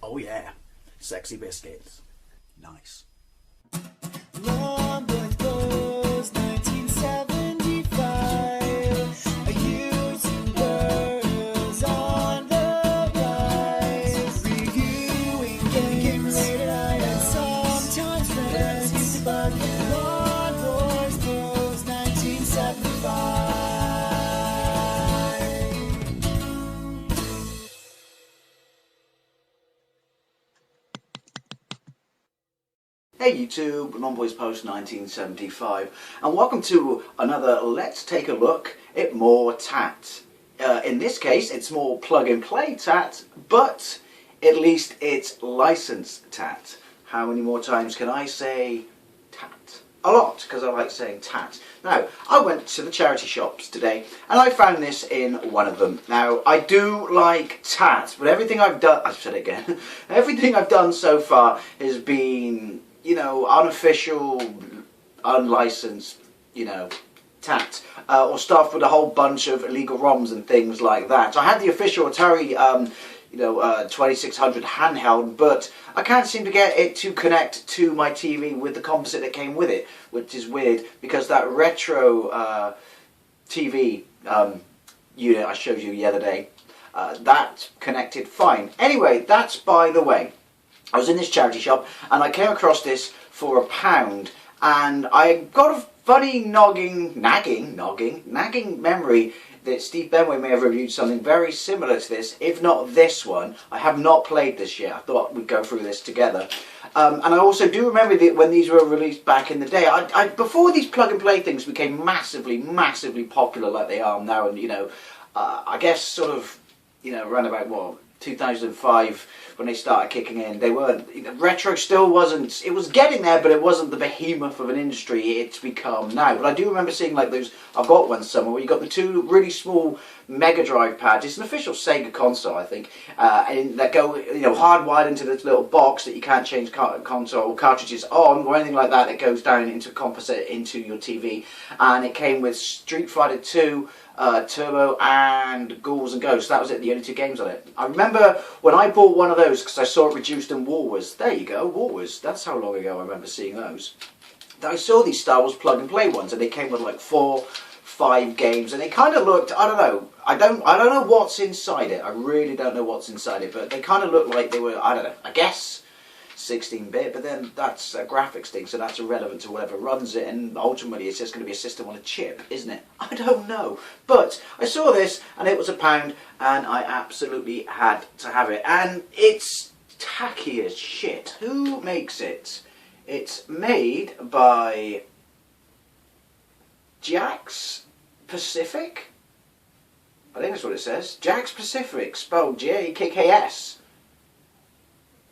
Oh yeah, sexy biscuits. Nice. Long boys blues, 1975. YouTubers on the rise. Reviewing games late at night and sometimes friends. But Long boys blues, 1975. Hey YouTube, Non-Boys Post 1975, and welcome to another Let's Take a Look at More Tat. In this case, it's more plug-and-play tat, but at least it's licensed tat. How many more times can I say tat? A lot, because I like saying tat. Now, I went to the charity shops today, and I found this in one of them. Now, I do like tat, but everything I've done, I've said it again, everything I've done so far has been, you know, unofficial, unlicensed, you know, tat, or stuff with a whole bunch of illegal ROMs and things like that. I had the official Atari, 2600 handheld, but I can't seem to get it to connect to my TV with the composite that came with it, which is weird because that retro TV unit I showed you the other day, that connected fine. Anyway, that's by the way. I was in this charity shop and I came across this for £1, and I got a funny nagging memory that Steve Benway may have reviewed something very similar to this, if not this one. I have not played this yet. I thought we'd go through this together. And I also do remember that when these were released back in the day, before these plug-and-play things became massively popular like they are now, and, you know, I guess sort of, you know, around about, what, 2005 when they started kicking in, they weren't, retro still wasn't, it was getting there, but it wasn't the behemoth of an industry it's become now. But I do remember seeing like those, I've got one somewhere, where you got the two really small Mega Drive pads. It's an official Sega console, I think, and that go, you know, hardwired into this little box that you can't change console or cartridges on or anything like that, that goes down into composite into your TV. And it came with Street Fighter 2, Turbo and Ghouls and Ghosts. That was it, the only two games on it. I remember when I bought one of those because I saw it reduced in War Wars. There you go, War Wars. That's how long ago I remember seeing those. I saw these Star Wars plug and play ones, and they came with like 4, 5 games, and they kind of looked, I don't know, I don't know what's inside it. I really don't know what's inside it, but they kind of looked like they were, I don't know, I guess 16-bit, but then that's a graphics thing, so that's irrelevant to whatever runs it, and ultimately it's just going to be a system on a chip, isn't it? I don't know. But I saw this, and it was £1, and I absolutely had to have it. And it's tacky as shit. Who makes it? It's made by Jax Pacific? I think that's what it says. Jax Pacific, spelled J-A-K-K-S.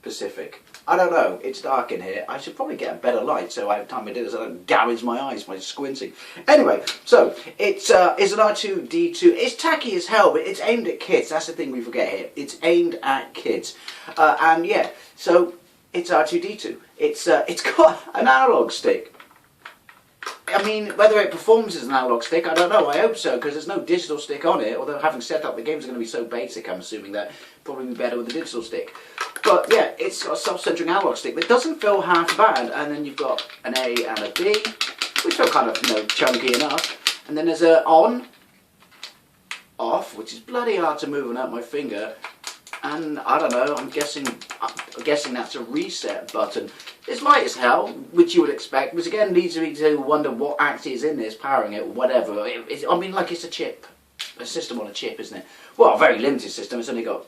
Pacific. I don't know, it's dark in here. I should probably get a better light so I have time to do this. I don't damage my eyes by squinting. Anyway, so it's an R2-D2. It's tacky as hell, but it's aimed at kids. That's the thing we forget here. It's aimed at kids. And yeah, so it's R2-D2. It's got an analog stick. I mean, whether it performs as an analog stick, I don't know. I hope so, because there's no digital stick on it. Although, having said that, the games are going to be so basic, I'm assuming that probably be better with a digital stick. But yeah, it's got a self-centering analog stick that doesn't feel half bad. And then you've got an A and a B, which feel kind of, you know, chunky enough. And then there's a on, off, which is bloody hard to move without my finger. And I don't know, I'm guessing that's a reset button. It's light as hell, which you would expect, which again leads me to wonder what actually is in this, powering it, or whatever. I mean, like, it's a chip. A system on a chip, isn't it? Well, a very limited system. It's only got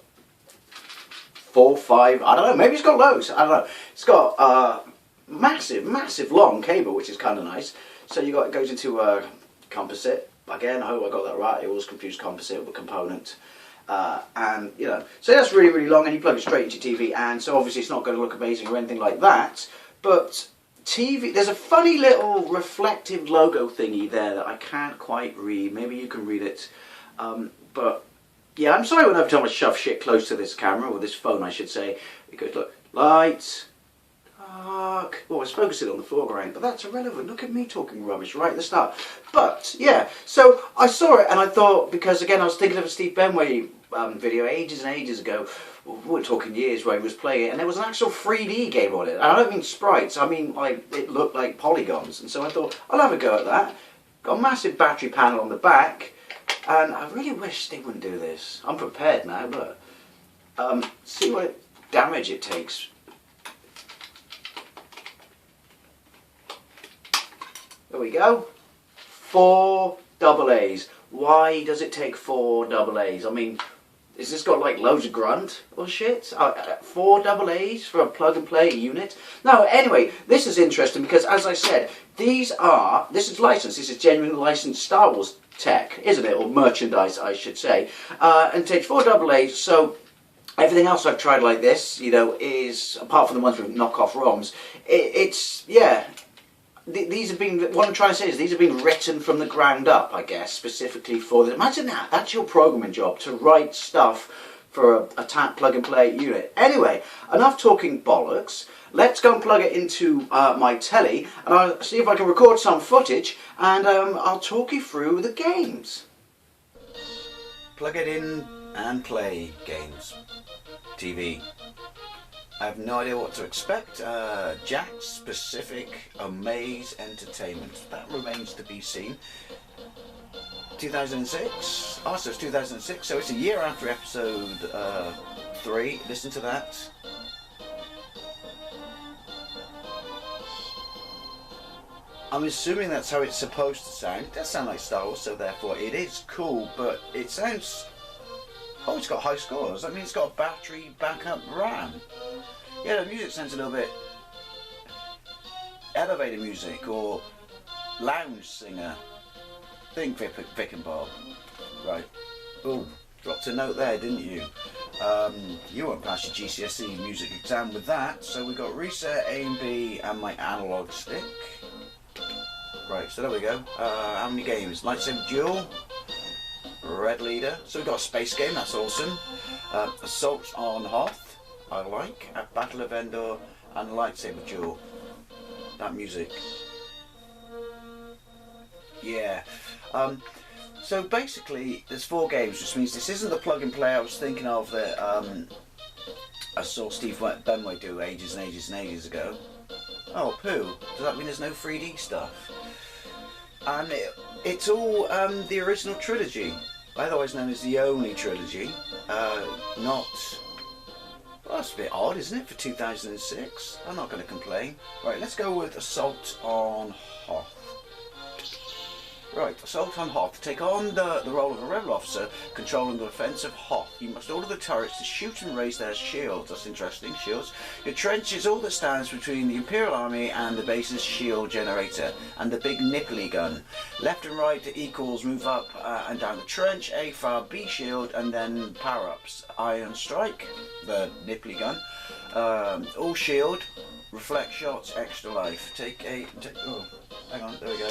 4, 5, I don't know, maybe it's got loads, I don't know. It's got massive long cable, which is kind of nice. So it goes into composite. Again, I hope I got that right. I always confuse composite with a component. And, you know, so that's really long, and you plug it straight into your TV, and so obviously it's not going to look amazing or anything like that, but there's a funny little reflective logo thingy there that I can't quite read. Maybe you can read it, but yeah, I'm sorry when every time I shove shit close to this camera, or this phone I should say, because look, lights, dark. Well, I was focusing on the foreground, but that's irrelevant. Look at me talking rubbish right at the start. But yeah, so I saw it and I thought, because again I was thinking of a Steve Benway video ages and ages ago. We're talking years where he was playing it, and there was an actual 3D game on it. And I don't mean sprites. I mean like it looked like polygons. And so I thought I'll have a go at that. Got a massive battery panel on the back, and I really wish they wouldn't do this. I'm prepared now. Look, see what damage it takes. There we go. 4 AAs. Why does it take 4 AAs? I mean, has this got like loads of grunt or shit? 4 AAs for a plug and play unit? No, anyway, this is interesting because, as I said, this is licensed. This is genuine licensed Star Wars tech, isn't it? Or merchandise, I should say. And it takes 4 AAs, so everything else I've tried like this, you know, is, apart from the ones with knockoff ROMs, yeah. These have been, what I'm trying to say is these have been written from the ground up, I guess, specifically for the, imagine that, that's your programming job, to write stuff for a tap plug and play unit. Anyway, enough talking bollocks, let's go and plug it into my telly, and I'll see if I can record some footage, and I'll talk you through the games. Plug it in and play games. TV. I have no idea what to expect. Jack's specific Amaze Entertainment. That remains to be seen. 2006. Oh, so it's 2006. So it's a year after episode 3. Listen to that. I'm assuming that's how it's supposed to sound. It does sound like Star Wars, so therefore it is cool, but it sounds... Oh, it's got high scores. I mean, it's got battery backup RAM. Yeah, the music sounds a little bit elevator music or lounge singer. Think Vic and Bob. Right. Oh, dropped a note there, didn't you? You won't pass your GCSE music exam with that. So we got reset, A and B, and my analog stick. Right, so there we go. How many games? Lightsaber duel. Red leader. So we've got a space game, that's awesome. Assault on Hoth, I like. A Battle of Endor and Lightsaber duel. That music. Yeah. So basically there's 4 games, which means this isn't the plug and play I was thinking of that I saw Steve Benway do ages and ages and ages ago. Oh, poo. Does that mean there's no 3D stuff? And it's all the original trilogy, otherwise known as the only trilogy. Not... Well, that's a bit odd, isn't it, for 2006? I'm not going to complain. Right, let's go with Assault on Hoth. Right, Assault on Hoth. Take on the role of a rebel officer controlling the defence of Hoth. You must order the turrets to shoot and raise their shields. That's interesting, shields. Your trench is all that stands between the Imperial Army and the base's shield generator and the big nipply gun. Left and right equals move up and down the trench, A fire, B shield, and then power-ups. Iron Strike, the nipply gun. All shield, reflect shots, extra life. Oh, hang on, there we go.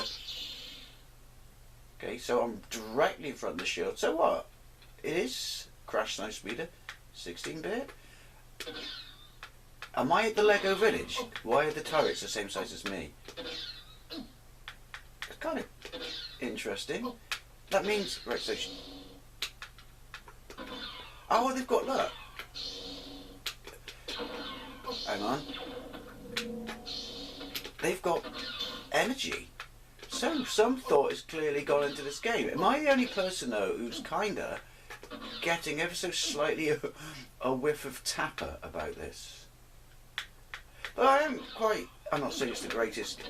Okay, so I'm directly in front of the shield. So what? It is Crash Snow Speeder, 16-bit. Am I at the Lego Village? Why are the turrets the same size as me? It's kind of interesting. That means... Right, so... Oh, they've got... Look. Hang on. They've got energy. So some thought has clearly gone into this game. Am I the only person though who's kinda getting ever so slightly a whiff of Tapper about this? But I am quite... I'm not saying it's the greatest.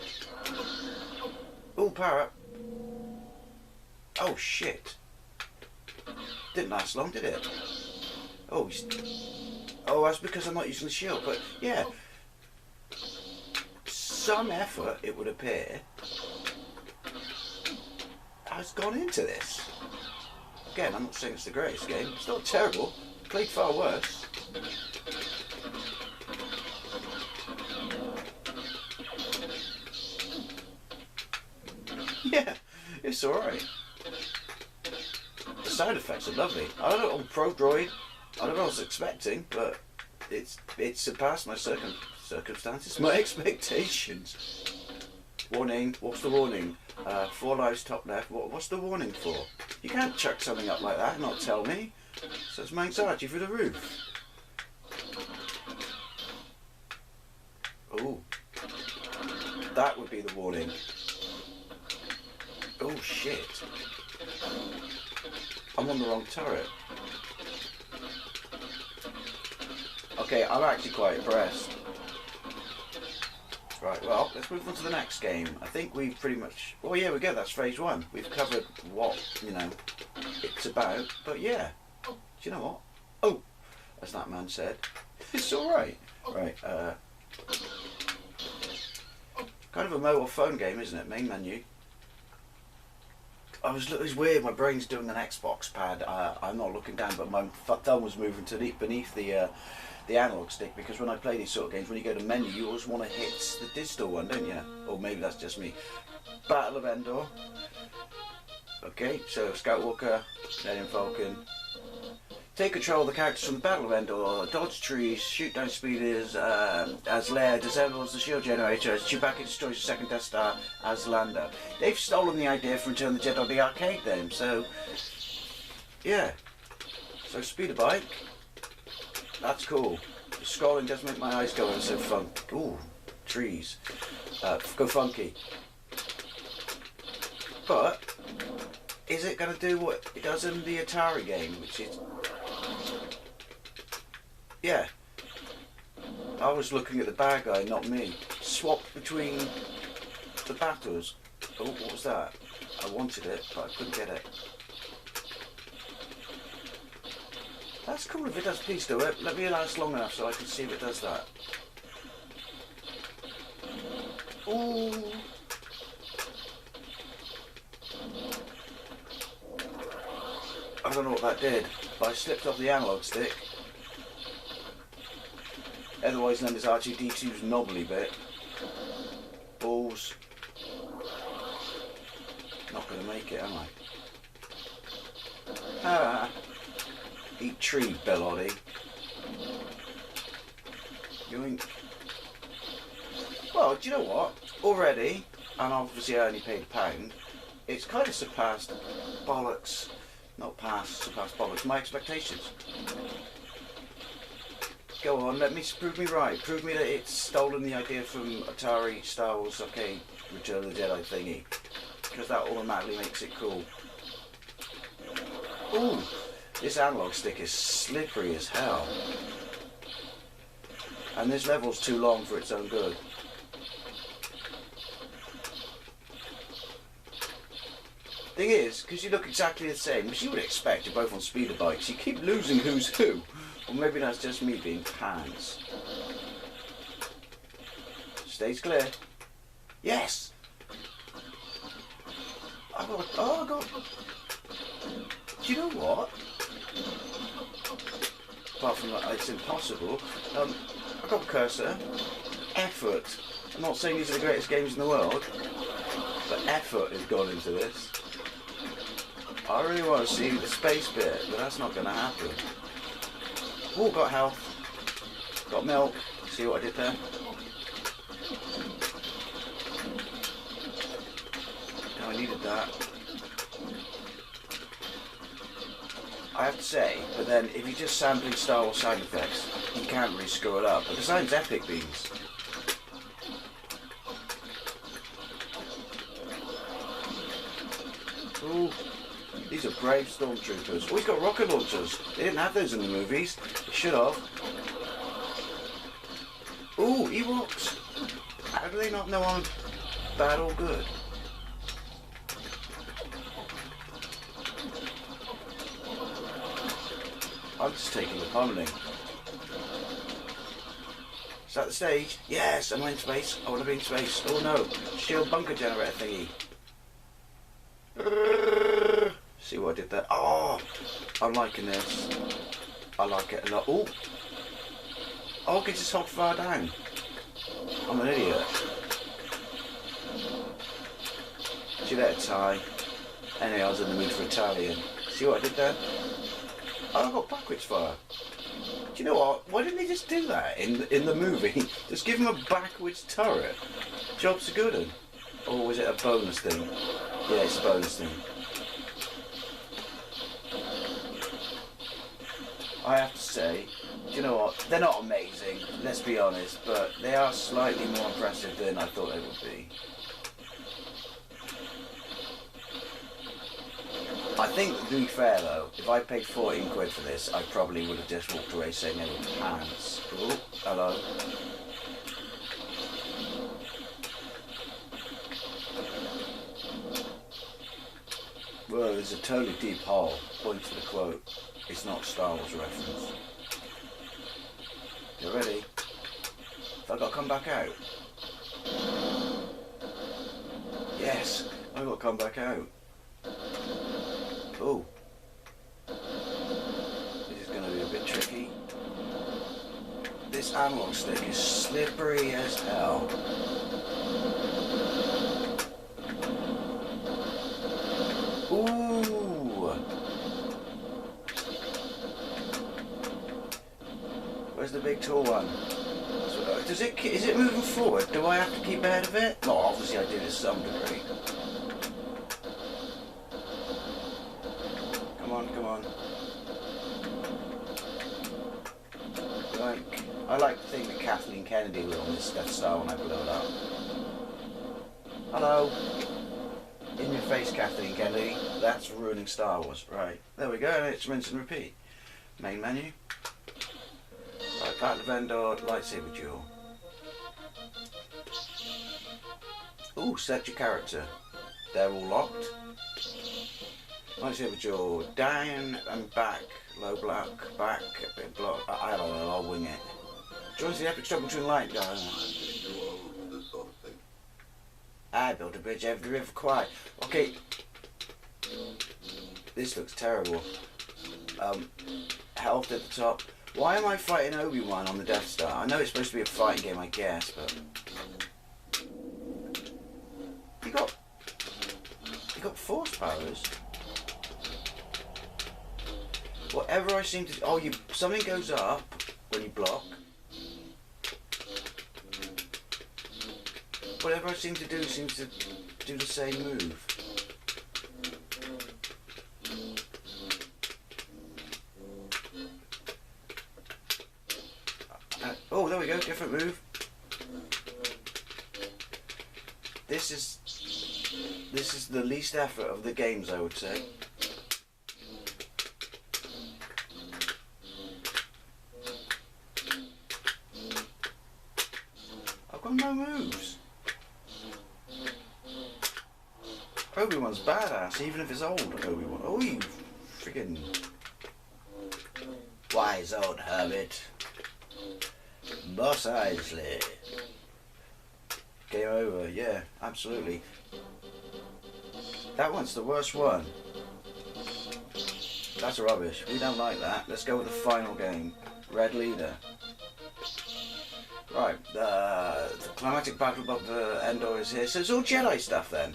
Oh, power up. Oh shit. Didn't last long, did it? Oh, oh, that's because I'm not using the shield. But yeah, some effort, it would appear, has gone into this. Again, I'm not saying it's the greatest game. It's not terrible. Played far worse. Yeah, it's alright. The sound effects are lovely. I don't know, on Pro Droid, I don't know what I was expecting, but it surpassed my circumstances, my expectations. Warning, what's the warning? 4 lives top left. What's the warning for? You can't chuck something up like that and not tell me. So it's my anxiety for the roof. Oh, that would be the warning. Oh shit. I'm on the wrong turret. Okay, I'm actually quite impressed. Right, well, let's move on to the next game. I think we've pretty much... Oh yeah, we go, that's phase 1. We've covered what, it's about. But yeah, do you know what? Oh, as that man said, it's alright. Right, kind of a mobile phone game, isn't it? Main menu. It's weird, my brain's doing an Xbox pad. I'm not looking down, but my thumb was moving to beneath the analog stick, because when I play these sort of games, when you go to menu, you always want to hit the digital one, don't you? Or maybe that's just me. Battle of Endor. Okay, so Scout Walker, Millennium Falcon. Take control of the characters from the Battle of Endor, dodge trees, shoot down speeders as Leia disassembles the shield generator, as Chewbacca destroys the second Death Star as Lando. They've stolen the idea from Return of the Jedi, the arcade game, so yeah. So speeder bike, that's cool. The scrolling does make my eyes go in so fun. Ooh, trees. Go funky. But is it going to do what it does in the Atari game, which is... Yeah. I was looking at the bad guy, not me. Swapped between the battles. Oh, what was that? I wanted it, but I couldn't get it. That's cool if it does. Please do it. Let me last long enough so I can see if it does that. Ooh. I don't know what that did, but I slipped off the analog stick. Otherwise known as R2-D2's knobbly bit. Balls. Not going to make it, am I? Ah. Eat tree, Belloddy. Yoink. Well, do you know what? Already, and obviously I only paid £1, it's kind of surpassed bollocks. Not surpassed bollocks, my expectations. Go on, prove me right. Prove me that it's stolen the idea from Atari, Star Wars, okay, Return of the Jedi thingy. Because that automatically makes it cool. Ooh, this analog stick is slippery as hell. And this level's too long for its own good. Thing is, because you look exactly the same, as you would expect, you're both on speeder bikes, you keep losing who's who. Or maybe that's just me being pants. Stage clear. Yes! I got... Do you know what? Apart from that, it's impossible. I got cursor. Effort. I'm not saying these are the greatest games in the world, but effort has gone into this. I really want to see the space bit, but that's not going to happen. Oh, got health. Got milk. See what I did there? No, I needed that. I have to say, but then if you're just sampling Star Wars sound effects, you can't really screw it up. But the sound's epic, these. Ooh. These are brave stormtroopers. Oh, he's got rocket launchers. They didn't have those in the movies. They should have. Ooh, Ewoks. How do they not know I'm bad or good? I'm just taking the pummeling. Is that the stage? Yes, am I in space? I want to be in space. Oh no, shield bunker generator thingy. See what I did there? Oh, I'm liking this. I like it a lot. Oh, I can just hop far down. I'm an idiot. See that tie? Anyway, I was in the mood for Italian. See what I did there? Oh, I got backwards fire. Do you know what? Why didn't they just do that in the movie? Just give him a backwards turret. Job's a good one. Or was it a bonus thing? Yeah, it's a bonus thing. I have to say, do you know what? They're not amazing, let's be honest, but they are slightly more impressive than I thought they would be. I think, to be fair though, if I paid 14 quid for this, I probably would have just walked away saying they were pants. Oh, hello. Well, there's a totally deep hole. Point to the quote. It's not a Star Wars reference. You ready? Have I got to come back out? Yes, I've got to come back out. Oh. This is going to be a bit tricky. This analog stick is slippery as hell. Ooh! Where's the big tall one? Is it moving forward? Do I have to keep ahead of it? No, obviously I do to some degree. Come on, come on. I like to think that Kathleen Kennedy was on this Death Star when I blew it up. Hello. In your face, Kathleen Kennedy. That's ruining Star Wars. Right. There we go. And it's rinse and repeat. Main menu. Right. Battle of Endor. Lightsaber duel. Ooh, select your character. They're all locked. Lightsaber duel. Down and back. Low block. Back. Big block. I don't know. I'll wing it. Joins the epic struggle between light guys. I built a bridge over the River Kwai. Okay. This looks terrible. Health at the top. Why am I fighting Obi-Wan on the Death Star? I know it's supposed to be a fighting game, I guess, but... You got force powers. Whatever I seem to... Oh, something goes up when you block. Whatever I seem to do seems to do the same move. Oh, there we go, different move. This is the least effort of the games, I would say. I've got no moves. Obi-Wan's badass, even if it's old Obi-Wan. Oh, you friggin' wise old hermit. Boss Isley. Game over, yeah, absolutely. That one's the worst one. That's rubbish. We don't like that. Let's go with the final game. Red Leader. Right, the climatic battle above the Endor is here. So it's all Jedi stuff then.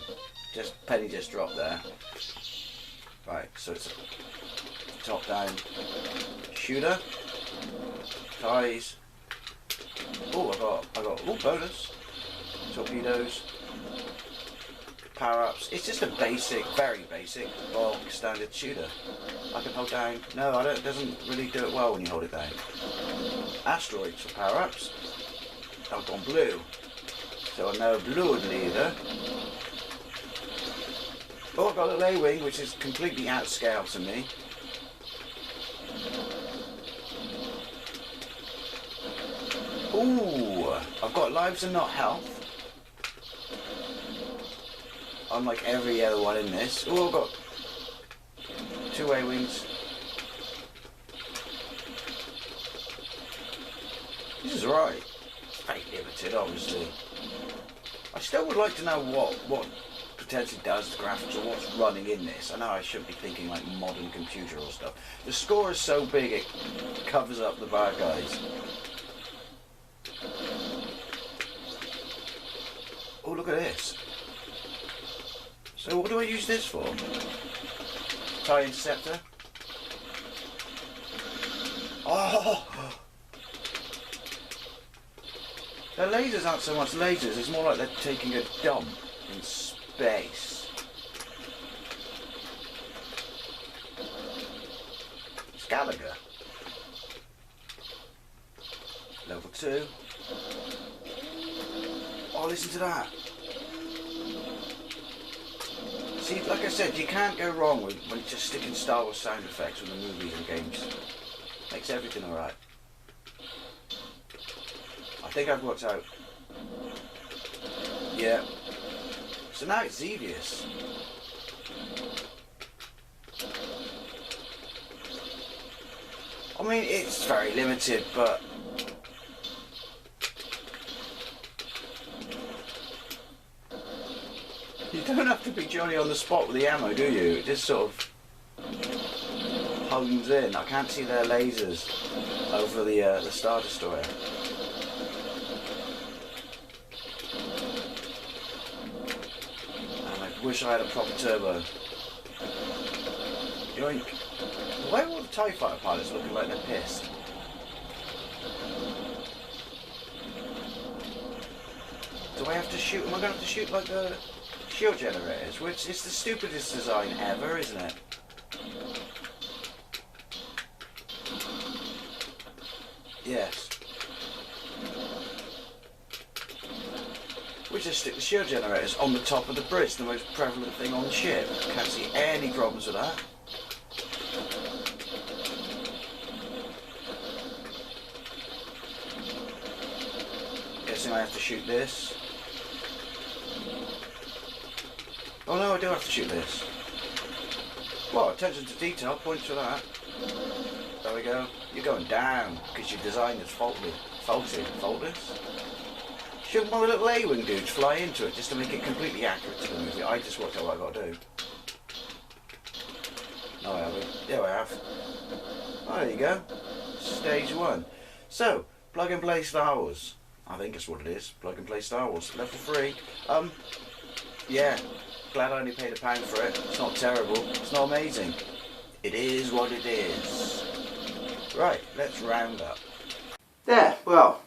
Penny just dropped there. Right, so it's a top down shooter. Ties. Oh, I got bonus. Torpedoes. Power-ups. It's just a basic, very basic, bulk standard shooter. I can hold down. No, it doesn't really do it well when you hold it down. Asteroids for power-ups. I've gone blue. So I know blue leader. Oh, I've got a lay wing, which is completely out scale to me. Ooh, I've got lives and not health. Unlike every other one in this. Oh, I've got two A-wings. This is right. Fate limited, obviously. I still would like to know what potentially does the graphics or what's running in this. I know I shouldn't be thinking like modern computer or stuff. The score is so big it covers up the bad guys. Oh, look at this. So what do I use this for? TIE Interceptor? Oh! The lasers aren't so much lasers, it's more like they're taking a dump in space. It's Gallagher. Level 2. Oh, listen to that. See, like I said, you can't go wrong with when just sticking Star Wars sound effects with the movies and games. Makes everything alright. I think I've worked out. Yeah. So now it's Xevious. I mean, it's very limited, but you don't have to be Johnny on the spot with the ammo, do you? It just sort of hones in. I can't see their lasers over the Star Destroyer. And I wish I had a proper turbo. Yoink. Why are all the TIE Fighter pilots looking like they're pissed? Do I have to shoot? Am I going to have to shoot like the shield generators? Which is the stupidest design ever, isn't it? Yes. We just stick the shield generators on the top of the bridge, the most prevalent thing on the ship. Can't see any problems with that. Guessing I have to shoot this. Oh no, I do have to shoot this. Well, attention to detail, points for that. There we go. You're going down because your design is faulty. Faultless? Shouldn't one of the little A-wing dudes fly into it just to make it completely accurate to the movie? I just worked out what I've got to do. No, I haven't. Yeah, I have. Oh, there you go. Stage 1. So, plug and play Star Wars. I think that's what it is. Plug and play Star Wars. Level 3. Yeah. Glad I only paid £1 for it. It's not terrible. It's not amazing. It is what it is. Right, let's round up. There, well,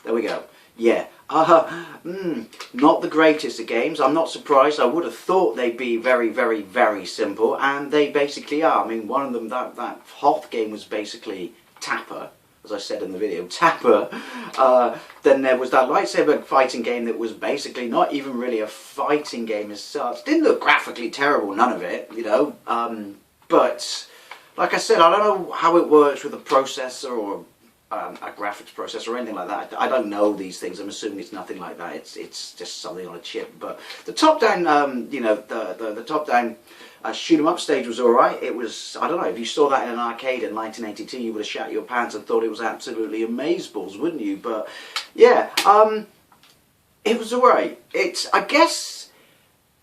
there we go. Yeah, not the greatest of games. I'm not surprised. I would have thought they'd be very, very, very simple, and they basically are. I mean, one of them, that Hoth game was basically Tapper, as I said in the video, Tapper. Then there was that lightsaber fighting game that was basically not even really a fighting game as such. Didn't look graphically terrible, none of it, you know. But like I said, I don't know how it works with a processor or a graphics processor or anything like that. I don't know these things. I'm assuming it's nothing like that. It's just something on a chip. But the top-down, you know, the top-down shoot 'em up stage was all right. It was, I don't know, if you saw that in an arcade in 1982, you would have shat your pants and thought it was absolutely amazeballs, wouldn't you? But yeah, it was all right. It's, I guess,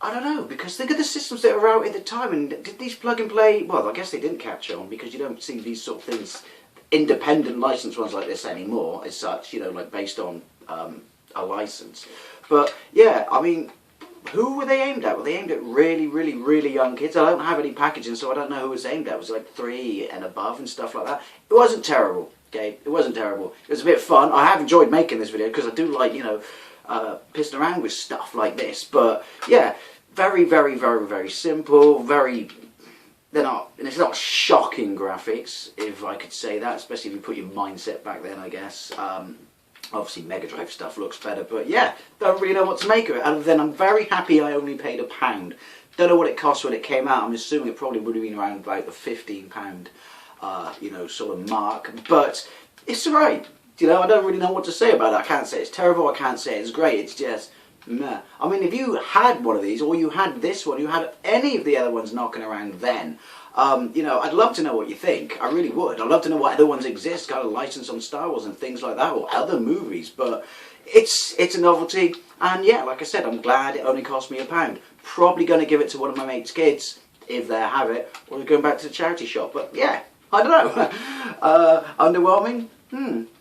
I don't know, because think of the systems that were out at the time, and did these plug and play? Well, I guess they didn't catch on because you don't see these sort of things, independent licensed ones like this anymore, as such, you know, like based on a license. But yeah, I mean, who were they aimed at? Were they aimed at really, really, really young kids? I don't have any packaging, so I don't know who it was aimed at. It was like 3 and above and stuff like that. It wasn't terrible, okay? It wasn't terrible. It was a bit fun. I have enjoyed making this video because I do like, you know, pissing around with stuff like this. But yeah, very, very, very, very simple. Very, they're not, and it's not shocking graphics, if I could say that, especially if you put your mindset back then, I guess. Obviously Mega Drive stuff looks better, but yeah, don't really know what to make of it, other than I'm very happy I only paid £1. Don't know what it cost when it came out. I'm assuming it probably would have been around about the £15, you know, sort of mark, but it's alright. You know, I don't really know what to say about it. I can't say it's terrible, I can't say it's great, it's just meh. I mean, if you had one of these, or you had this one, you had any of the other ones knocking around then, you know, I'd love to know what you think. I really would. I'd love to know what other ones exist, got a license on Star Wars and things like that, or other movies. But it's a novelty, and yeah, like I said, I'm glad it only cost me £1. Probably going to give it to one of my mate's kids if they have it, or going back to the charity shop. But yeah, I don't know. Underwhelming.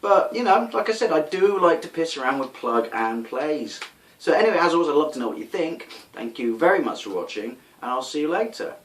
But you know, like I said, I do like to piss around with plug and plays. So anyway, as always, I'd love to know what you think. Thank you very much for watching, and I'll see you later.